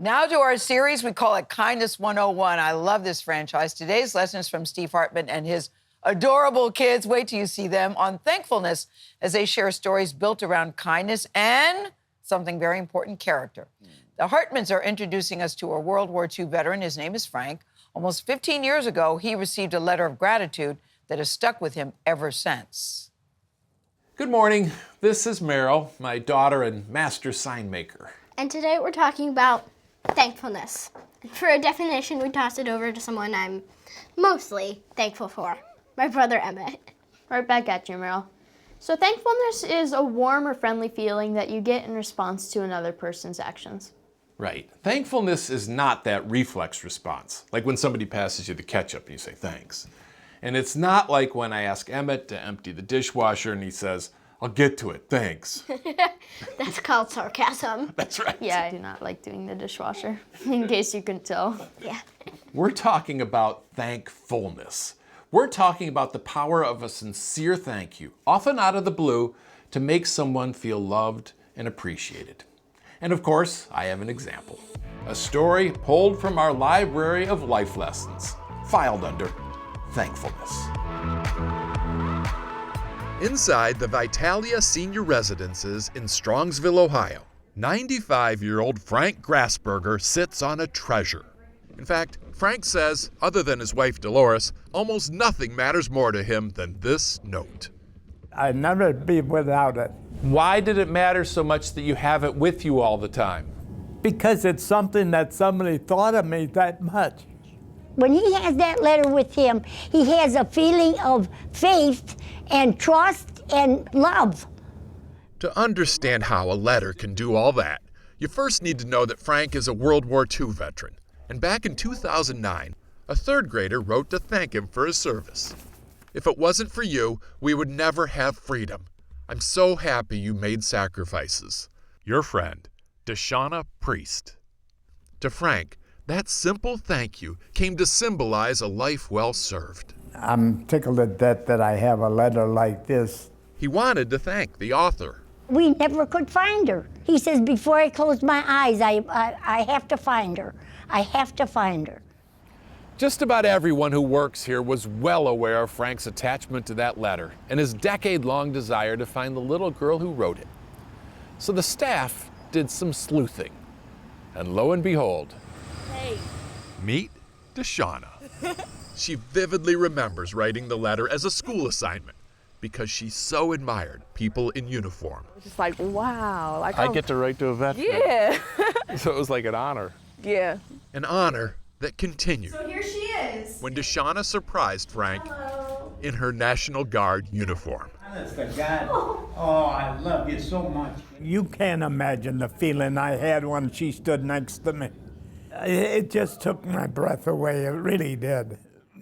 Now to our series, we call it Kindness 101. I love this franchise. Today's lesson is from Steve Hartman and his adorable kids. Wait till you see them on thankfulness as they share stories built around kindness and something very important, character. The Hartmans are introducing us to a World War II veteran. His name is Frank. Almost 15 years ago, he received a letter of gratitude that has stuck with him ever since. Good morning. This is Meryl, my daughter and master sign maker. And today we're talking about thankfulness. For a definition, we toss it over to someone I'm mostly thankful for, my brother Emmett. Right back at you, Meryl. So thankfulness is a warm or friendly feeling that you get in response to another person's actions. Right. Thankfulness is not that reflex response, like when somebody passes you the ketchup and you say thanks. And it's not like when I ask Emmett to empty the dishwasher and he says, I'll get to it, thanks. That's called sarcasm. That's right. Yeah, I do not like doing the dishwasher, in case you couldn't tell. Yeah. We're talking about thankfulness. We're talking about the power of a sincere thank you, often out of the blue, to make someone feel loved and appreciated. And of course, I have an example. A story pulled from our library of life lessons, filed under thankfulness. Inside the Vitalia Senior Residences in Strongsville, Ohio, 95-year-old Frank Grassberger sits on a treasure. In fact, Frank says, other than his wife Dolores, almost nothing matters more to him than this note. I'd never be without it. Why did it matter so much that you have it with you all the time? Because it's something that somebody thought of me that much. When he has that letter with him, he has a feeling of faith and trust and love. To understand how a letter can do all that, you first need to know that Frank is a World War II veteran. And back in 2009, a third grader wrote to thank him for his service. If it wasn't for you, we would never have freedom. I'm so happy you made sacrifices. Your friend, Deshauna Priest. To Frank, that simple thank you came to symbolize a life well served. I'm tickled to death that I have a letter like this. He wanted to thank the author. We never could find her. He says, before I close my eyes, I have to find her. I have to find her. Just about everyone who works here was well aware of Frank's attachment to that letter and his decade-long desire to find the little girl who wrote it. So the staff did some sleuthing. And lo and behold, Meet Deshauna. She vividly remembers writing the letter as a school assignment because she so admired people in uniform. Just like, wow. Like, I get to write to a veteran. Yeah. So it was like an honor. Yeah. An honor that continued. So here she is. When Deshauna surprised Frank in her National Guard uniform. Honest to God, oh, I love you so much. You can't imagine the feeling I had when she stood next to me. It just took my breath away, it really did.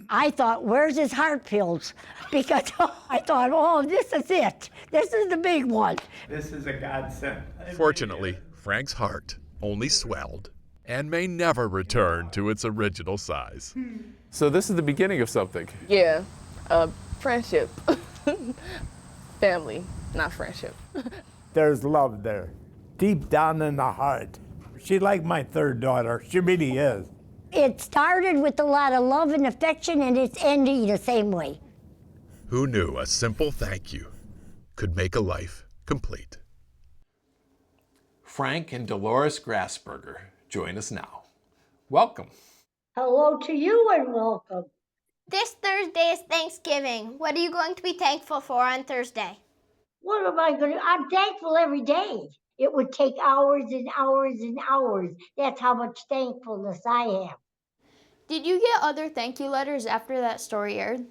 I thought, where's his heart pills? Because I thought, oh, this is it. This is the big one. This is a godsend. Fortunately, Frank's heart only swelled and may never return to its original size. So this is the beginning of something. Yeah. Friendship. Family, not friendship. There's love there, deep down in the heart. She's like my third daughter, she really is. It started with a lot of love and affection, and it's ending the same way. Who knew a simple thank you could make a life complete? Frank and Dolores Grassberger join us now. Welcome. Hello to you and welcome. This Thursday is Thanksgiving. What are you going to be thankful for on Thursday? What am I going to? I'm thankful every day. It would take hours and hours and hours. That's how much thankfulness I have. Did you get other thank you letters after that story aired?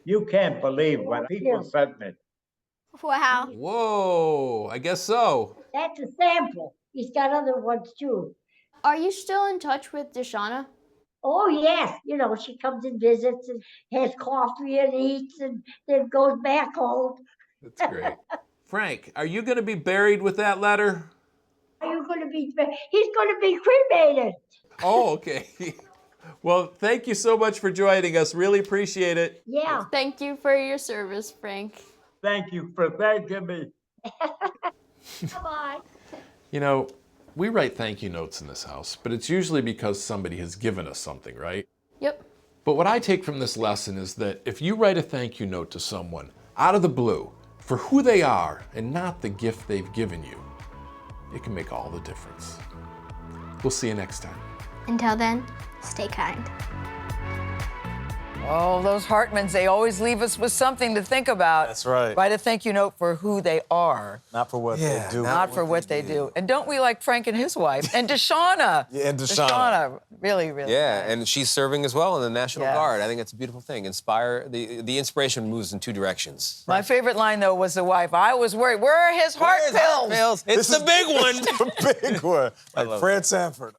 You can't believe what people sent me. Wow. Whoa, I guess so. That's a sample. He's got other ones too. Are you still in touch with Deshauna? Oh, yes. You know, she comes and visits and has coffee and eats and then goes back home. That's great. Frank, are you going to be buried with that letter? Are you going to be? He's going to be cremated. Oh, okay. Well, thank you so much for joining us. Really appreciate it. Yeah. Thank you for your service, Frank. Thank you for thanking me. Bye-bye. You know, We write thank you notes in this house, but it's usually because somebody has given us something, right? Yep. But what I take from this lesson is that if you write a thank you note to someone out of the blue for who they are and not the gift they've given you, it can make all the difference. We'll see you next time. Until then, stay kind. Oh, those Hartmans, they always leave us with something to think about. That's right. Write a thank you note for who they are. Not for what they do. Not for what they do. And don't we like Frank and his wife? And Deshauna. Yeah, and Deshauna. Really, really. Yeah, nice. and she's serving as well in the National Yes. Guard. I think it's a beautiful thing. The inspiration moves in two directions. My favorite line, though, was the wife. I was worried. Where are his heart pills? It's the big one. The big one. Like Fred Sanford.